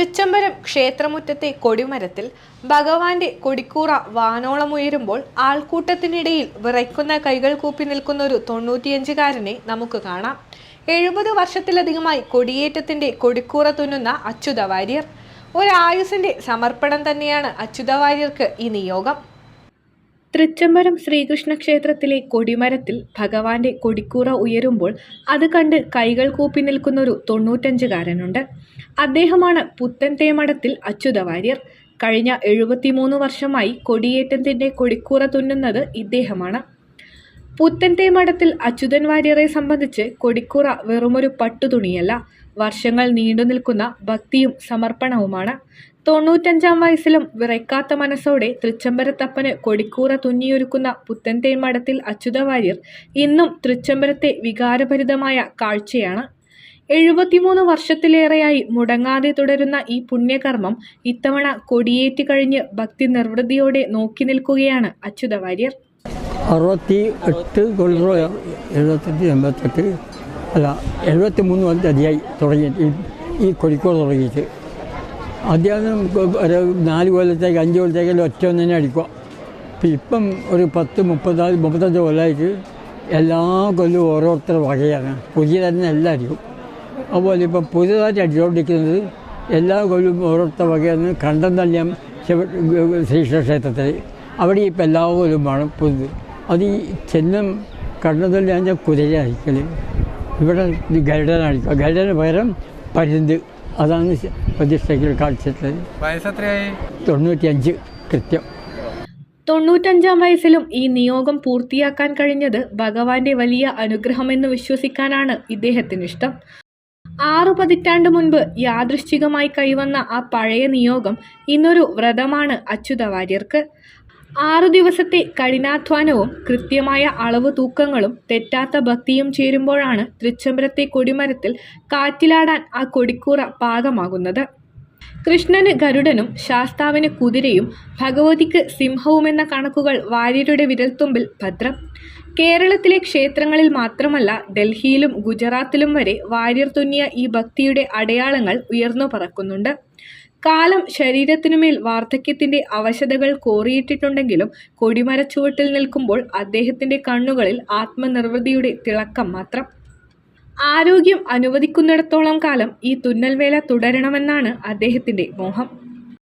തൃച്ചംബരം ക്ഷേത്രമുറ്റത്തെ കൊടിമരത്തിൽ ഭഗവാന്റെ കൊടിക്കൂറ വാനോളമുയരുമ്പോൾ ആൾക്കൂട്ടത്തിനിടയിൽ വിറയ്ക്കുന്ന കൈകൾ കൂപ്പി നിൽക്കുന്ന ഒരു 95-കാരനെ നമുക്ക് കാണാം. 70 വർഷത്തിലധികമായി കൊടിയേറ്റത്തിന്റെ കൊടിക്കൂറ തുന്നുന്ന അച്യുത വാര്യർ. ഒരായുസിന്റെ സമർപ്പണം തന്നെയാണ് അച്യുത വാര്യർക്ക് ഈ നിയോഗം. തൃച്ചംബരം ശ്രീകൃഷ്ണ ക്ഷേത്രത്തിലെ കൊടിമരത്തിൽ ഭഗവാന്റെ കൊടിക്കൂറ ഉയരുമ്പോൾ അത് കണ്ട് കൈകൾ കൂപ്പി നിൽക്കുന്ന ഒരു 95-കാരനുണ്ട്. അദ്ദേഹമാണ് പുത്തൻതേമഠത്തിൽ അച്യുത വാര്യർ. കഴിഞ്ഞ 73 വർഷമായി കൊടിയേറ്റത്തിന്റെ കൊടിക്കൂറ തുന്നുന്നത് ഇദ്ദേഹമാണ്. പുത്തൻതേമഠത്തിൽ അച്യുതൻ വാര്യരെ സംബന്ധിച്ച് കൊടിക്കൂറ വെറുമൊരു പട്ടുതുണിയല്ല, വർഷങ്ങൾ നീണ്ടു നിൽക്കുന്ന ഭക്തിയും സമർപ്പണവുമാണ്. 95-ാം വയസ്സിലും വിറയ്ക്കാത്ത മനസ്സോടെ തൃച്ചംബരത്തപ്പന് കൊടിക്കൂറ തുന്നിയൊരുക്കുന്ന പുത്തൻതേമഠത്തിൽ അച്യുത വാര്യർ ഇന്നും തൃച്ചംബരത്തെ വികാരഭരിതമായ കാഴ്ചയാണ്. 73 വർഷത്തിലേറെയായി മുടങ്ങാതെ തുടരുന്ന ഈ പുണ്യകർമ്മം ഇത്തവണ കൊടിയേറ്റ് കഴിഞ്ഞ് ഭക്തി നിർവൃതിയോടെ നോക്കി നിൽക്കുകയാണ് അച്യുത വാര്യർ. 68 കൊല്ലം 78 അല്ല 73 വർഷമായി തുടങ്ങിയിട്ട് ഈ കൊടിക്കൂറ തുടങ്ങിയിട്ട്. ആദ്യം ഒരു 4 കൊല്ലത്തേക്ക് 5 കൊല്ലത്തേക്കെല്ലാം ഒറ്റ തന്നെ അടിക്കുക. ഇപ്പം ഒരു 35 കൊല്ലമായിട്ട് എല്ലാ കൊല്ലവും ഓരോരുത്തർ വകയാണ്, പുതിയ തന്നെ എല്ലാം അടിക്കും. അതുപോലെ ഇപ്പം പുതിയതായിട്ട് അടിച്ചുകൊണ്ടിരിക്കുന്നത് എല്ലാ കൊല്ലവും ഓരോരുത്തർ വകയാണ്. കണ്ടം തന്നെയാം ശ്രീകൃഷ്ണ ക്ഷേത്രത്തിൽ, അവിടെ ഇപ്പം എല്ലാ കൊല്ലവും വേണം പുതിയത്. അത് ഈ ചെന്നം കണ്ടം തന്നെയാണ് കുതിര അടിക്കൽ. ഇവിടെ ഗരുഡൻ അടിക്കുക, ഗരുഡന് പകരം പരുന്ത്, അതാണ് പ്രതിഷ്ഠയ്ക്ക് കാണിച്ചിട്ടുള്ളത്. 95 കൃത്യം. 95-ാം വയസ്സിലും ഈ നിയോഗം പൂർത്തിയാക്കാൻ കഴിഞ്ഞത് ഭഗവാന്റെ വലിയ അനുഗ്രഹമെന്ന് വിശ്വസിക്കാനാണ് ഇദ്ദേഹത്തിനിഷ്ടം. 6 പതിറ്റാണ്ട് മുൻപ് യാദൃശ്ചികമായി കൈവന്ന ആ പഴയ നിയോഗം ഇന്നൊരു വ്രതമാണ് അച്യുത വാര്യർക്ക്. 6 ദിവസത്തെ കഠിനാധ്വാനവും കൃത്യമായ അളവ് തൂക്കങ്ങളും തെറ്റാത്ത ഭക്തിയും ചേരുമ്പോഴാണ് തൃച്ചംബരത്തെ കൊടിമരത്തിൽ കാറ്റിലാടാൻ ആ കൊടിക്കൂറ പാകമാകുന്നത്. കൃഷ്ണന് ഗരുഡനും ശാസ്താവിന് കുതിരയും ഭഗവതിക്ക് സിംഹവുമെന്ന കണക്കുകൾ വാര്യരുടെ വിരൽത്തുമ്പിൽ ഭദ്രം. കേരളത്തിലെ ക്ഷേത്രങ്ങളിൽ മാത്രമല്ല, ഡൽഹിയിലും ഗുജറാത്തിലും വരെ വാര്യർ തുന്നിയ ഈ ഭക്തിയുടെ അടയാളങ്ങൾ ഉയർന്നു പറക്കുന്നുണ്ട്. കാലം ശരീരത്തിനുമേൽ വാർദ്ധക്യത്തിന്റെ അവശതകൾ കോറിയിട്ടിട്ടുണ്ടെങ്കിലും കൊടിമരച്ചുവട്ടിൽ നിൽക്കുമ്പോൾ അദ്ദേഹത്തിന്റെ കണ്ണുകളിൽ ആത്മനിർവൃതിയുടെ തിളക്കം മാത്രം. ആരോഗ്യം അനുവദിക്കുന്നിടത്തോളം കാലം ഈ തുന്നൽവേല തുടരണമെന്നാണ് അദ്ദേഹത്തിന്റെ മോഹം.